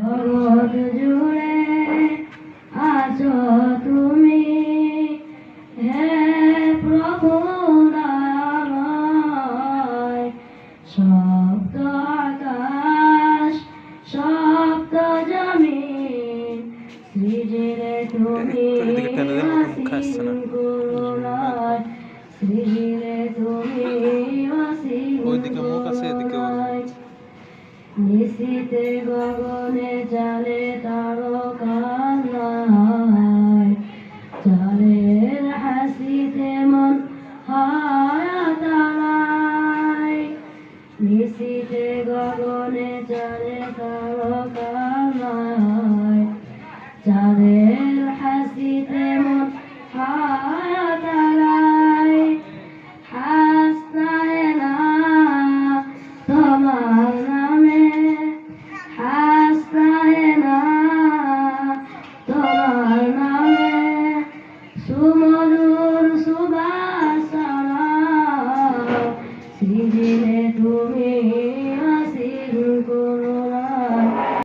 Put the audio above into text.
জগৎ জুড়ে আছো তুমি, হে প্রভু দয়াময়। সপ্ত আকাশ সপ্ত জমিন সৃজিলে তুমি অসীম করুণায়, সৃজিলে তুমি অসীম করুণায়। নিশীথে গগনে চালে তারকায়, চাঁদের হাসিতে মন হয় তারায়। নিশীথে গগনে চালে তারকায়, চাঁদের হাসিতে মন হয় তারায়। হাসনায় না তোমার নামে, হাসনায় না তোমার নামে, সুমধুর সুবাসনা সৃজিলে তুমি